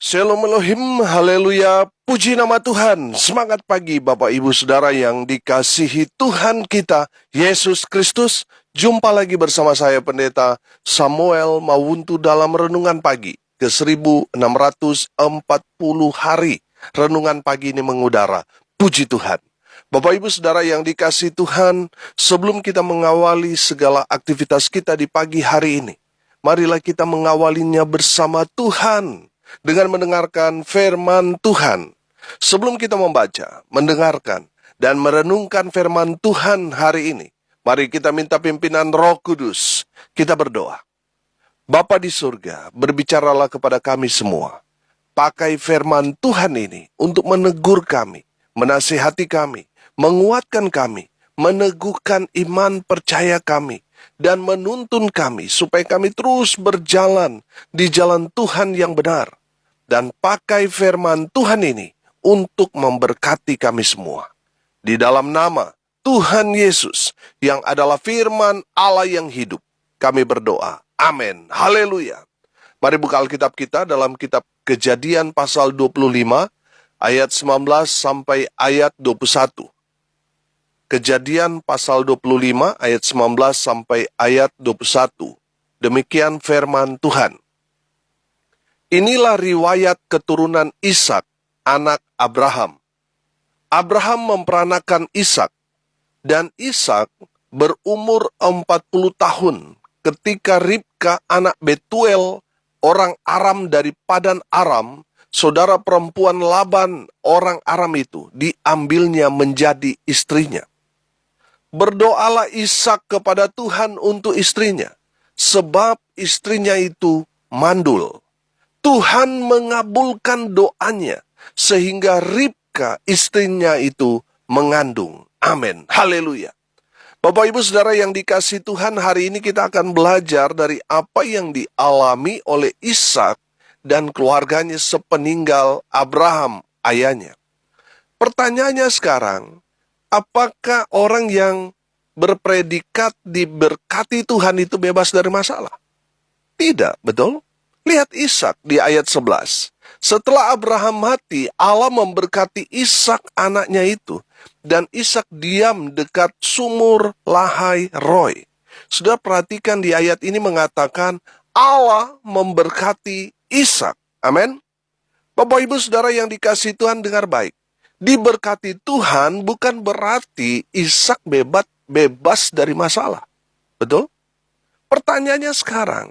Shalom Elohim, haleluya, puji nama Tuhan. Semangat pagi Bapak Ibu Saudara yang dikasihi Tuhan kita, Yesus Kristus. Jumpa lagi bersama saya Pendeta Samuel Mawuntu dalam Renungan Pagi ke 1640 hari. Renungan pagi ini mengudara, puji Tuhan. Bapak Ibu Saudara yang dikasihi Tuhan, sebelum kita mengawali segala aktivitas kita di pagi hari ini, marilah kita mengawalinya bersama Tuhan dengan mendengarkan firman Tuhan. Sebelum kita membaca, mendengarkan, dan merenungkan firman Tuhan hari ini, mari kita minta pimpinan Roh Kudus. Kita berdoa. Bapa di surga, berbicaralah kepada kami semua. Pakai firman Tuhan ini untuk menegur kami, menasihati kami, menguatkan kami, meneguhkan iman percaya kami, dan menuntun kami supaya kami terus berjalan di jalan Tuhan yang benar. Dan pakai firman Tuhan ini untuk memberkati kami semua. Di dalam nama Tuhan Yesus yang adalah firman Allah yang hidup, kami berdoa. Amin. Haleluya. Mari buka Alkitab kita dalam kitab Kejadian pasal 25 ayat 19 sampai ayat 21. Kejadian pasal 25 ayat 19 sampai ayat 21. Demikian firman Tuhan. Inilah riwayat keturunan Ishak, anak Abraham. Abraham memperanakan Ishak, dan Ishak berumur 40 tahun ketika Ribka anak Betuel, orang Aram dari Padan Aram, saudara perempuan Laban, orang Aram itu, diambilnya menjadi istrinya. Berdoalah Ishak kepada Tuhan untuk istrinya, sebab istrinya itu mandul. Tuhan mengabulkan doanya, sehingga Ribka istrinya itu mengandung. Amin. Haleluya. Bapak Ibu Saudara yang dikasihi Tuhan, hari ini kita akan belajar dari apa yang dialami oleh Ishak dan keluarganya sepeninggal Abraham, ayahnya. Pertanyaannya sekarang, apakah orang yang berpredikat diberkati Tuhan itu bebas dari masalah? Tidak, betul? Lihat Ishak di ayat 11. Setelah Abraham mati, Allah memberkati Ishak anaknya itu. Dan Ishak diam dekat sumur Lahai Roy. Sudah perhatikan di ayat ini mengatakan Allah memberkati Ishak. Amin. Bapak Ibu Saudara yang dikasihi Tuhan, dengar baik. Diberkati Tuhan bukan berarti Ishak bebas dari masalah. Betul? Pertanyaannya sekarang,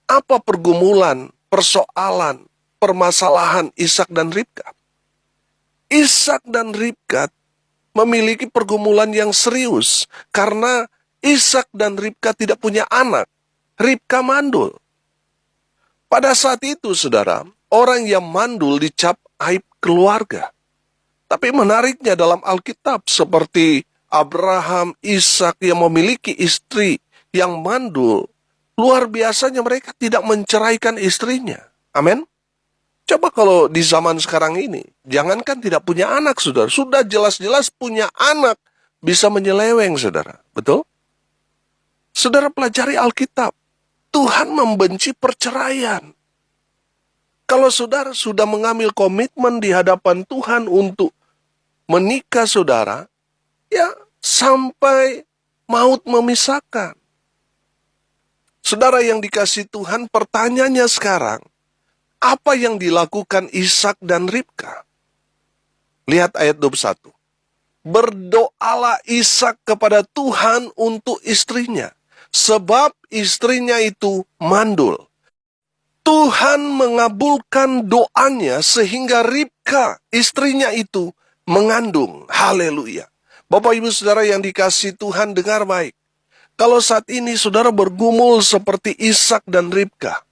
apa pergumulan, persoalan, permasalahan Ishak dan Ribka? Ishak dan Ribka memiliki pergumulan yang serius karena Ishak dan Ribka tidak punya anak. Ribka mandul. Pada saat itu, saudara, orang yang mandul dicap aib keluarga. Tapi menariknya dalam Alkitab, seperti Abraham, Ishak yang memiliki istri yang mandul, luar biasanya mereka tidak menceraikan istrinya. Amin. Coba kalau di zaman sekarang ini, jangankan tidak punya anak, saudara, sudah jelas-jelas punya anak, bisa menyeleweng, saudara. Betul? Saudara pelajari Alkitab. Tuhan membenci perceraian. Kalau saudara sudah mengambil komitmen di hadapan Tuhan untuk menikah, saudara, ya sampai maut memisahkan. Saudara yang dikasihi Tuhan, pertanyaannya sekarang, apa yang dilakukan Ishak dan Ribka? Lihat ayat 21. Berdoalah Ishak kepada Tuhan untuk istrinya, sebab istrinya itu mandul. Tuhan mengabulkan doanya sehingga Ribka, istrinya itu, mengandung. Haleluya. Bapak Ibu Saudara yang dikasihi Tuhan, dengar baik. Kalau saat ini saudara bergumul seperti Ishak dan Ribka,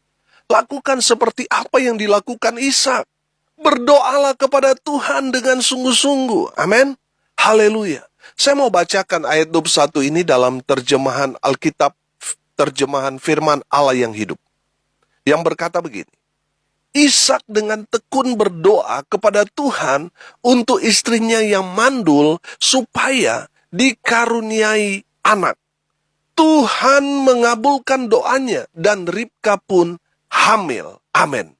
lakukan seperti apa yang dilakukan Ishak. Berdoalah kepada Tuhan dengan sungguh-sungguh. Amin. Haleluya. Saya mau bacakan ayat 21 ini dalam terjemahan Alkitab, terjemahan firman Allah yang hidup. Yang berkata begini. Ishak dengan tekun berdoa kepada Tuhan untuk istrinya yang mandul supaya dikaruniai anak. Tuhan mengabulkan doanya dan Ribka pun hamil. Amin.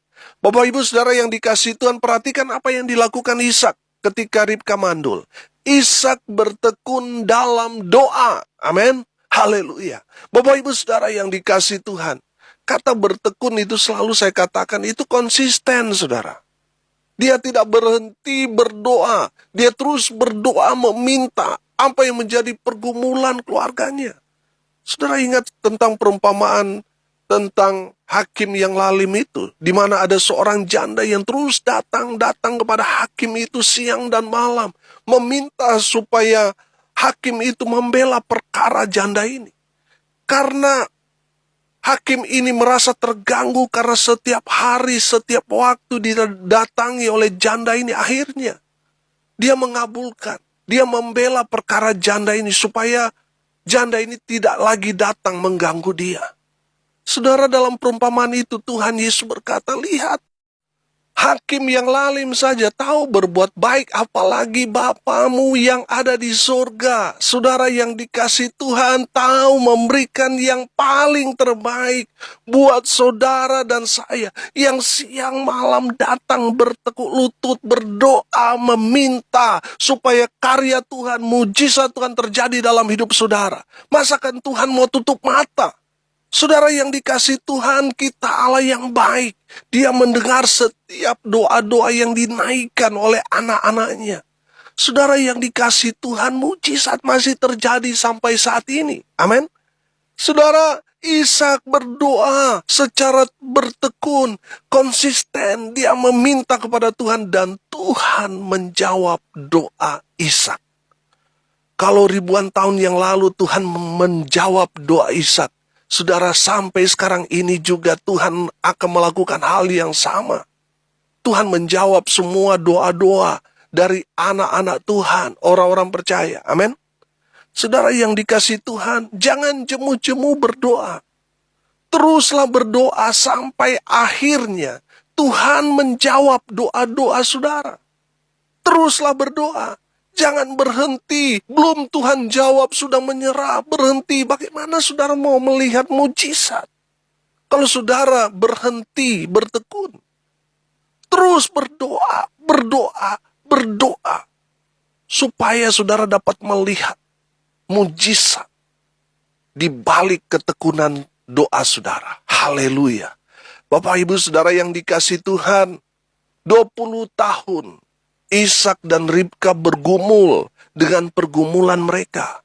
Bapak Ibu Saudara yang dikasihi Tuhan, perhatikan apa yang dilakukan Ishak ketika Ribka mandul. Ishak bertekun dalam doa. Amin. Haleluya. Bapak Ibu Saudara yang dikasihi Tuhan, kata bertekun itu selalu saya katakan itu konsisten, Saudara. Dia tidak berhenti berdoa. Dia terus berdoa meminta apa yang menjadi pergumulan keluarganya. Saudara ingat tentang perumpamaan tentang hakim yang lalim itu, di mana ada seorang janda yang terus datang kepada hakim itu siang dan malam, meminta supaya hakim itu membela perkara janda ini. Karena hakim ini merasa terganggu karena setiap hari, setiap waktu didatangi oleh janda ini, akhirnya dia mengabulkan, dia membela perkara janda ini supaya janda ini tidak lagi datang mengganggu dia. Saudara, dalam perumpamaan itu Tuhan Yesus berkata, lihat, hakim yang lalim saja tahu berbuat baik, apalagi Bapamu yang ada di surga. Saudara yang dikasihi Tuhan tahu memberikan yang paling terbaik buat saudara dan saya yang siang malam datang bertekuk lutut, berdoa, meminta supaya karya Tuhan, mujizat Tuhan terjadi dalam hidup saudara. Masakan Tuhan mau tutup mata? Saudara yang dikasihi Tuhan, kita Allah yang baik. Dia mendengar setiap doa-doa yang dinaikkan oleh anak-anaknya. Saudara yang dikasihi Tuhan, mujizat masih terjadi sampai saat ini. Amin. Saudara, Ishak berdoa secara bertekun, konsisten. Dia meminta kepada Tuhan dan Tuhan menjawab doa Ishak. Kalau ribuan tahun yang lalu Tuhan menjawab doa Ishak, saudara, sampai sekarang ini juga Tuhan akan melakukan hal yang sama. Tuhan menjawab semua doa-doa dari anak-anak Tuhan, orang-orang percaya. Amin. Saudara yang dikasihi Tuhan, jangan jemu-jemu berdoa. Teruslah berdoa sampai akhirnya Tuhan menjawab doa-doa saudara. Teruslah berdoa. Jangan berhenti, belum Tuhan jawab sudah menyerah, berhenti. Bagaimana saudara mau melihat mujizat? Kalau saudara berhenti, bertekun. Terus berdoa, berdoa. Supaya saudara dapat melihat mujizat di balik ketekunan doa saudara. Haleluya. Bapak Ibu Saudara yang dikasihi Tuhan, 20 tahun Ishak dan Ribka bergumul dengan pergumulan mereka.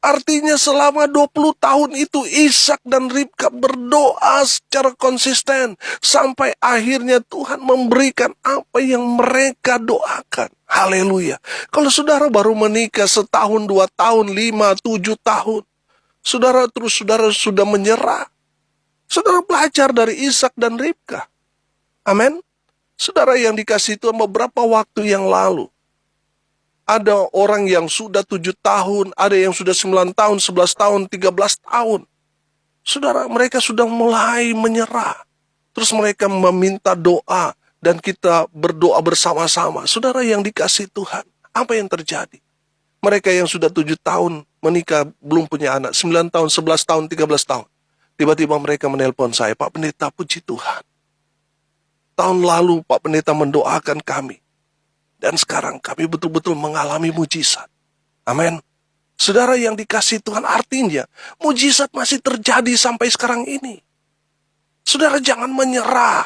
Artinya selama 20 tahun itu Ishak dan Ribka berdoa secara konsisten. Sampai akhirnya Tuhan memberikan apa yang mereka doakan. Haleluya. Kalau saudara baru menikah setahun, 2 tahun, 5, 7 tahun. Saudara sudah menyerah. Saudara belajar dari Ishak dan Ribka. Amin. Saudara yang dikasihi Tuhan, beberapa waktu yang lalu, ada orang yang sudah 7 tahun, ada yang sudah 9 tahun, 11 tahun, 13 tahun. Saudara, mereka sudah mulai menyerah. Terus mereka meminta doa, dan kita berdoa bersama-sama. Saudara yang dikasihi Tuhan, apa yang terjadi? Mereka yang sudah 7 tahun menikah, belum punya anak, 9 tahun, 11 tahun, 13 tahun. Tiba-tiba mereka menelpon saya, Pak Pendeta, puji Tuhan. Tahun lalu Pak Pendeta mendoakan kami. Dan sekarang kami betul-betul mengalami mujizat. Amin. Saudara yang dikasihi Tuhan, artinya mujizat masih terjadi sampai sekarang ini. Saudara jangan menyerah.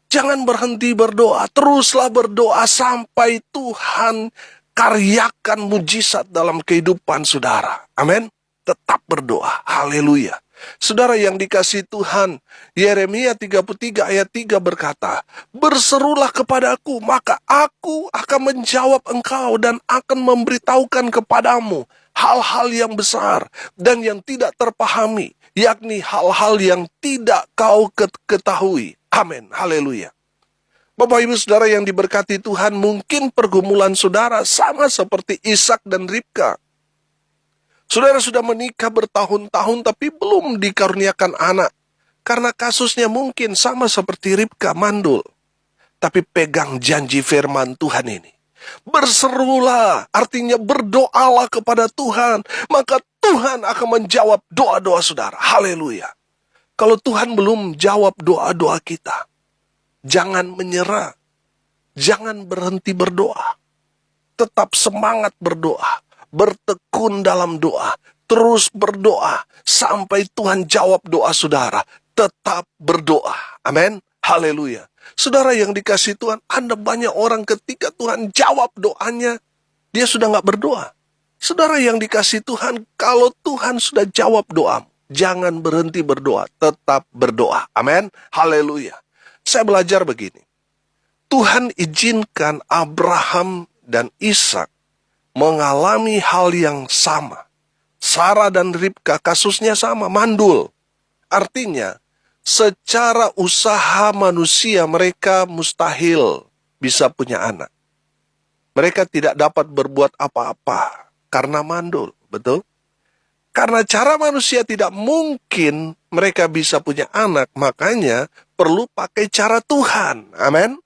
Jangan berhenti berdoa. Teruslah berdoa sampai Tuhan karyakan mujizat dalam kehidupan saudara. Amin. Tetap berdoa. Haleluya. Saudara yang dikasihi Tuhan, Yeremia 33 ayat 3 berkata, berserulah kepadaku, maka aku akan menjawab engkau dan akan memberitahukan kepadamu hal-hal yang besar dan yang tidak terpahami, yakni hal-hal yang tidak kau ketahui. Amin. Haleluya. Bapak Ibu Saudara yang diberkati Tuhan, mungkin pergumulan saudara sama seperti Ishak dan Ribka. Saudara sudah menikah bertahun-tahun tapi belum dikaruniakan anak. Karena kasusnya mungkin sama seperti Ribka mandul. Tapi pegang janji firman Tuhan ini. Berserulah, artinya berdoalah kepada Tuhan. Maka Tuhan akan menjawab doa-doa saudara. Haleluya. Kalau Tuhan belum jawab doa-doa kita, Jangan menyerah. Jangan berhenti berdoa. Tetap semangat berdoa. Bertekun dalam doa. Terus berdoa sampai Tuhan jawab doa saudara. Tetap berdoa. Amin. Haleluya. Saudara yang dikasihi Tuhan, Anda banyak orang ketika Tuhan jawab doanya, dia sudah nggak berdoa. Saudara yang dikasihi Tuhan, kalau Tuhan sudah jawab doamu, jangan berhenti berdoa, tetap berdoa. Amin. Haleluya. Saya belajar begini. Tuhan izinkan Abraham dan Ishak mengalami hal yang sama. Sarah dan Ribka kasusnya sama, mandul. Artinya, secara usaha manusia mereka mustahil bisa punya anak. Mereka tidak dapat berbuat apa-apa karena mandul, betul? Karena cara manusia tidak mungkin mereka bisa punya anak, makanya perlu pakai cara Tuhan. Amin.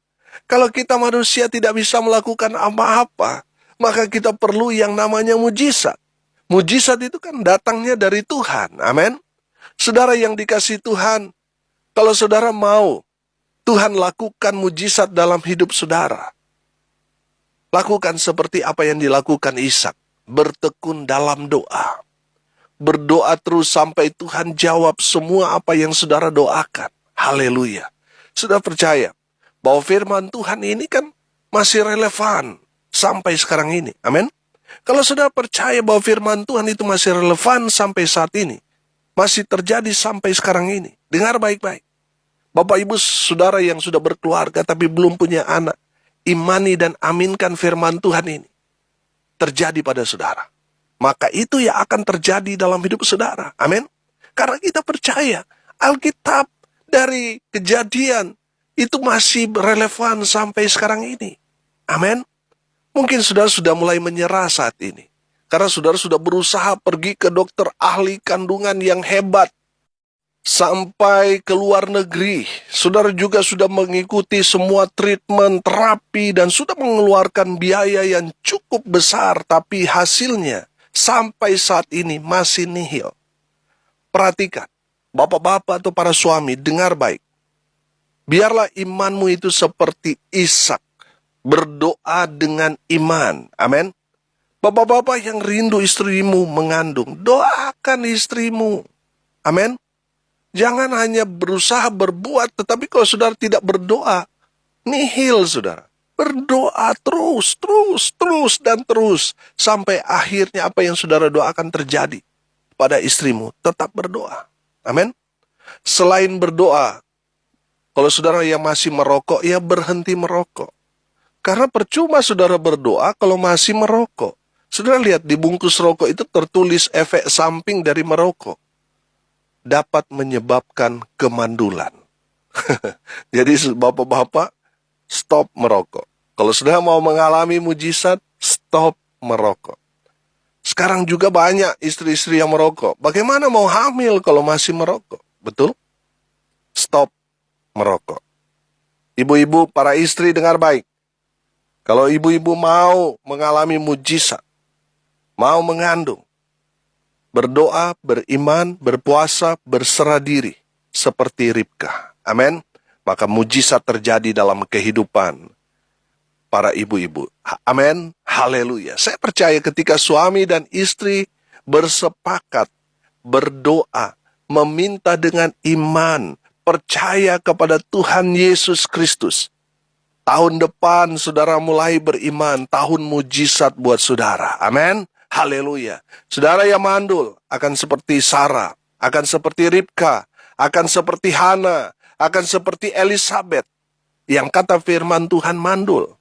Kalau kita manusia tidak bisa melakukan apa-apa, maka kita perlu yang namanya mujizat. Mujizat itu kan datangnya dari Tuhan. Amin. Saudara yang dikasihi Tuhan, kalau saudara mau Tuhan lakukan mujizat dalam hidup saudara, lakukan seperti apa yang dilakukan Ishak. Bertekun dalam doa. Berdoa terus sampai Tuhan jawab semua apa yang saudara doakan. Haleluya. Sudah percaya bahwa firman Tuhan ini kan masih relevan sampai sekarang ini. Amin. Kalau saudara percaya bahwa firman Tuhan itu masih relevan sampai saat ini, masih terjadi sampai sekarang ini, dengar baik-baik. Bapak ibu saudara yang sudah berkeluarga tapi belum punya anak, imani dan aminkan firman Tuhan ini terjadi pada saudara. Maka itu yang akan terjadi dalam hidup saudara. Amin. Karena kita percaya Alkitab dari Kejadian itu masih relevan sampai sekarang ini. Amin. Mungkin saudara sudah mulai menyerah saat ini. Karena saudara sudah berusaha pergi ke dokter ahli kandungan yang hebat. Sampai ke luar negeri. Saudara juga sudah mengikuti semua treatment, terapi, dan sudah mengeluarkan biaya yang cukup besar. Tapi hasilnya sampai saat ini masih nihil. Perhatikan, bapak-bapak atau para suami, dengar baik. Biarlah imanmu itu seperti Ishak. Berdoa dengan iman. Amin. Bapak-bapak yang rindu istrimu mengandung, doakan istrimu. Amin. Jangan hanya berusaha berbuat, tetapi kalau saudara tidak berdoa, nihil saudara. Berdoa terus, dan terus. Sampai akhirnya apa yang saudara doakan terjadi pada istrimu. Tetap berdoa. Amin. Selain berdoa, kalau saudara yang masih merokok, ya berhenti merokok. Karena percuma saudara berdoa kalau masih merokok. Saudara lihat di bungkus rokok itu tertulis efek samping dari merokok. Dapat menyebabkan kemandulan. Jadi bapak-bapak, stop merokok. Kalau sudah mau mengalami mujizat, stop merokok. Sekarang juga banyak istri-istri yang merokok. Bagaimana mau hamil kalau masih merokok? Betul? Stop merokok. Ibu-ibu, para istri dengar baik. Kalau ibu-ibu mau mengalami mujizat, mau mengandung, berdoa, beriman, berpuasa, berserah diri. Seperti Ribka. Amin. Maka mujizat terjadi dalam kehidupan para ibu-ibu. Amin. Haleluya. Saya percaya ketika suami dan istri bersepakat, berdoa, meminta dengan iman, percaya kepada Tuhan Yesus Kristus. Tahun depan saudara mulai beriman, tahun mujizat buat saudara. Amin. Haleluya. Saudara yang mandul akan seperti Sarah, akan seperti Ribka, akan seperti Hana, akan seperti Elisabeth. Yang kata firman Tuhan mandul.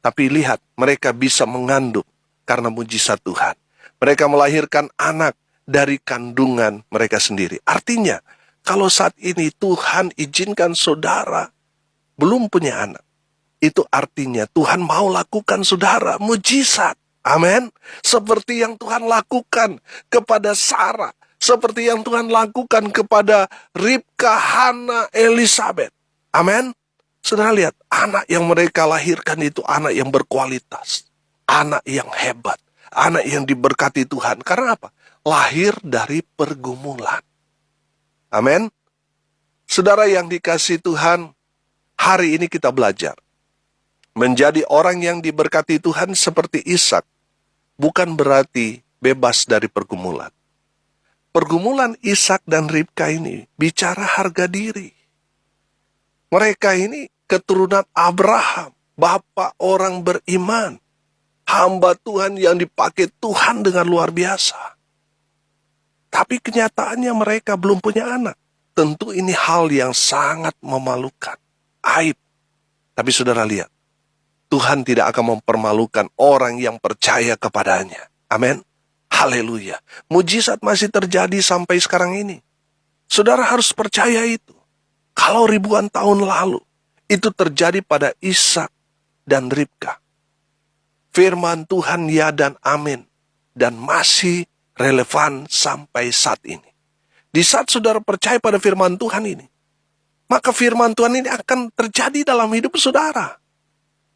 Tapi lihat, mereka bisa mengandung karena mujizat Tuhan. Mereka melahirkan anak dari kandungan mereka sendiri. Artinya, kalau saat ini Tuhan izinkan saudara belum punya anak, itu artinya Tuhan mau lakukan saudara mujizat. Amin. Seperti yang Tuhan lakukan kepada Sarah. Seperti yang Tuhan lakukan kepada Ribka, Hana, Elisabeth. Amin. Saudara lihat, anak yang mereka lahirkan itu anak yang berkualitas. Anak yang hebat. Anak yang diberkati Tuhan. Karena apa? Lahir dari pergumulan. Amin. Saudara yang dikasihi Tuhan, Hari ini kita belajar menjadi orang yang diberkati Tuhan seperti Ishak bukan berarti bebas dari pergumulan. Pergumulan Ishak dan Ribka ini bicara harga diri. Mereka ini keturunan Abraham, bapak orang beriman, hamba Tuhan yang dipakai Tuhan dengan luar biasa. Tapi kenyataannya mereka belum punya anak. Tentu ini hal yang sangat memalukan, aib. Tapi saudara lihat, Tuhan tidak akan mempermalukan orang yang percaya kepadanya. Amin. Haleluya. Mujizat masih terjadi sampai sekarang ini. Saudara harus percaya itu. Kalau ribuan tahun lalu, itu terjadi pada Ishak dan Ribka. Firman Tuhan ya dan amin. Dan masih relevan sampai saat ini. Di saat saudara percaya pada firman Tuhan ini, maka firman Tuhan ini akan terjadi dalam hidup saudara.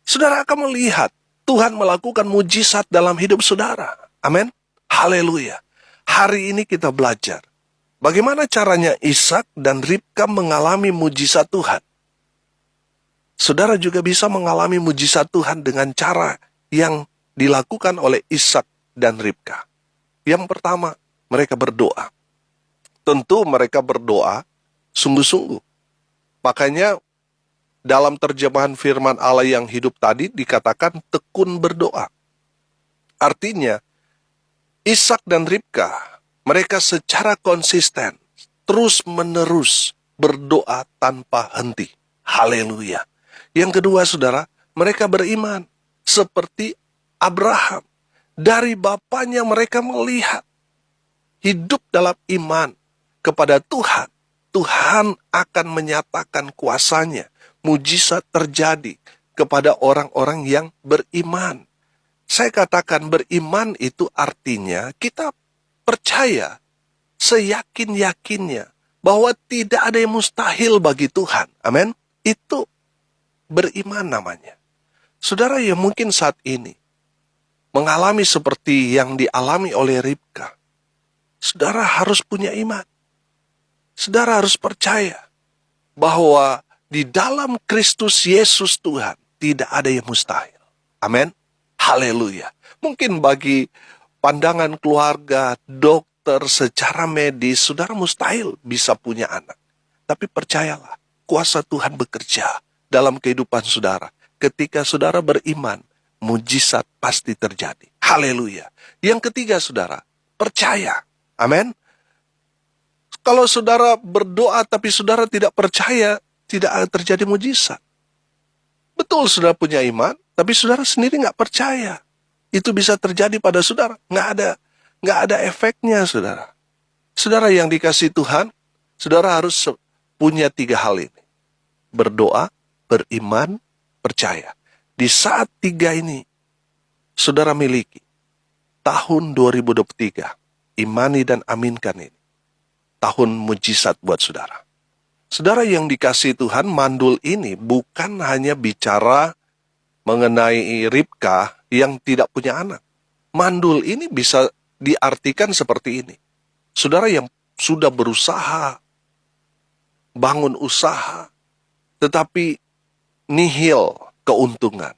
Saudara akan melihat Tuhan melakukan mujizat dalam hidup saudara. Amin. Haleluya. Hari ini kita belajar bagaimana caranya Ishak dan Ribka mengalami mujizat Tuhan. Saudara juga bisa mengalami mujizat Tuhan dengan cara yang dilakukan oleh Ishak dan Ribka. Yang pertama, mereka berdoa. Tentu mereka berdoa sungguh-sungguh. Makanya dalam terjemahan firman Allah yang hidup tadi dikatakan tekun berdoa. Artinya, Ishak dan Ribka, mereka secara konsisten, terus-menerus berdoa tanpa henti. Haleluya. Yang kedua, saudara, mereka beriman seperti Abraham. Dari bapaknya mereka melihat hidup dalam iman kepada Tuhan. Tuhan akan menyatakan kuasanya. Mujizat terjadi kepada orang-orang yang beriman. Saya katakan beriman itu artinya kita percaya seyakin-yakinnya bahwa tidak ada yang mustahil bagi Tuhan. Amin. Itu beriman namanya. Saudara yang mungkin saat ini mengalami seperti yang dialami oleh Ribka, saudara harus punya iman. Saudara harus percaya bahwa di dalam Kristus Yesus Tuhan tidak ada yang mustahil. Amin. Haleluya. Mungkin bagi pandangan keluarga, dokter, secara medis, saudara mustahil bisa punya anak. Tapi percayalah, kuasa Tuhan bekerja dalam kehidupan saudara. Ketika saudara beriman, mujizat pasti terjadi. Haleluya. Yang ketiga, saudara, percaya. Amin. Kalau saudara berdoa tapi saudara tidak percaya, tidak akan terjadi mujizat. Betul saudara punya iman, tapi saudara sendiri nggak percaya. Itu bisa terjadi pada saudara. Nggak ada efeknya, saudara. Saudara yang dikasihi Tuhan, saudara harus punya 3 hal ini. Berdoa, beriman, percaya. Di saat 3 ini, saudara miliki. Tahun 2023, imani dan aminkan ini. Tahun mujizat buat saudara. Saudara yang dikasihi Tuhan, mandul ini bukan hanya bicara mengenai Ribka yang tidak punya anak. Mandul ini bisa diartikan seperti ini. Saudara yang sudah berusaha, bangun usaha, tetapi nihil keuntungan.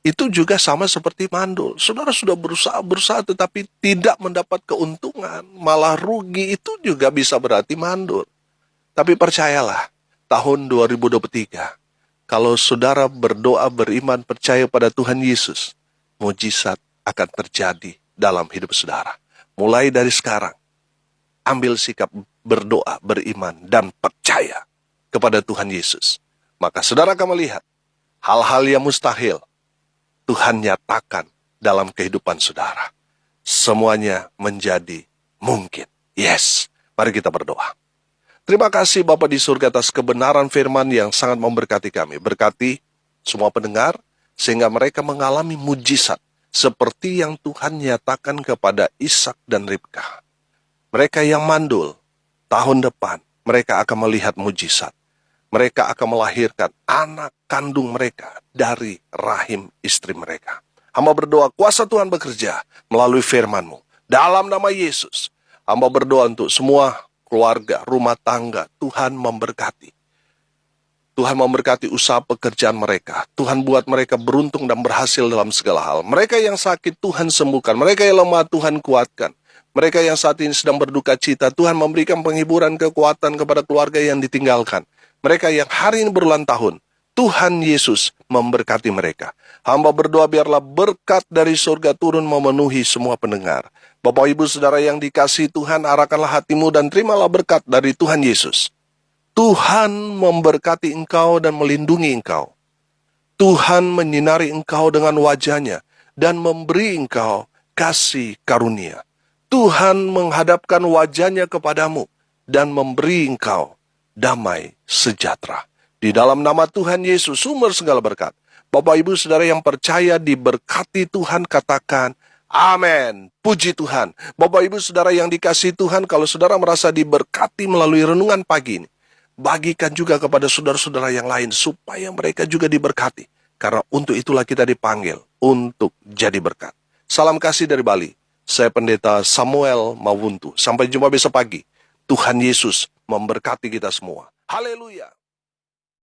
Itu juga sama seperti mandul. Saudara sudah berusaha tetapi tidak mendapat keuntungan, malah rugi, itu juga bisa berarti mandul. Tapi percayalah, tahun 2023, kalau saudara berdoa, beriman, percaya pada Tuhan Yesus, mujizat akan terjadi dalam hidup saudara. Mulai dari sekarang, ambil sikap berdoa, beriman, dan percaya kepada Tuhan Yesus. Maka saudara akan melihat hal-hal yang mustahil Tuhan nyatakan dalam kehidupan saudara. Semuanya menjadi mungkin. Yes, mari kita berdoa. Terima kasih Bapa di surga atas kebenaran firman yang sangat memberkati kami. Berkati semua pendengar sehingga mereka mengalami mujizat seperti yang Tuhan nyatakan kepada Ishak dan Ribka. Mereka yang mandul, tahun depan mereka akan melihat mujizat. Mereka akan melahirkan anak kandung mereka dari rahim istri mereka. Hamba berdoa kuasa Tuhan bekerja melalui firman-Mu. Dalam nama Yesus, hamba berdoa untuk semua keluarga, rumah tangga, Tuhan memberkati. Tuhan memberkati usaha pekerjaan mereka. Tuhan buat mereka beruntung dan berhasil dalam segala hal. Mereka yang sakit, Tuhan sembuhkan. Mereka yang lemah, Tuhan kuatkan. Mereka yang saat ini sedang berduka cita, Tuhan memberikan penghiburan, kekuatan kepada keluarga yang ditinggalkan. Mereka yang hari ini berulang tahun, Tuhan Yesus memberkati mereka. Hamba berdoa biarlah berkat dari surga turun memenuhi semua pendengar. Bapak Ibu Saudara yang dikasihi Tuhan, arahkanlah hatimu dan terimalah berkat dari Tuhan Yesus. Tuhan memberkati engkau dan melindungi engkau. Tuhan menyinari engkau dengan wajah-Nya dan memberi engkau kasih karunia. Tuhan menghadapkan wajah-Nya kepadamu dan memberi engkau damai sejahtera. Di dalam nama Tuhan Yesus, sumber segala berkat. Bapak Ibu Saudara yang percaya diberkati Tuhan, katakan amin. Puji Tuhan. Bapak Ibu Saudara yang dikasihi Tuhan, kalau saudara merasa diberkati melalui renungan pagi ini, bagikan juga kepada saudara-saudara yang lain supaya mereka juga diberkati. Karena untuk itulah kita dipanggil untuk jadi berkat. Salam kasih dari Bali. Saya Pendeta Samuel Mawuntu. Sampai jumpa besok pagi. Tuhan Yesus memberkati kita semua. Haleluya.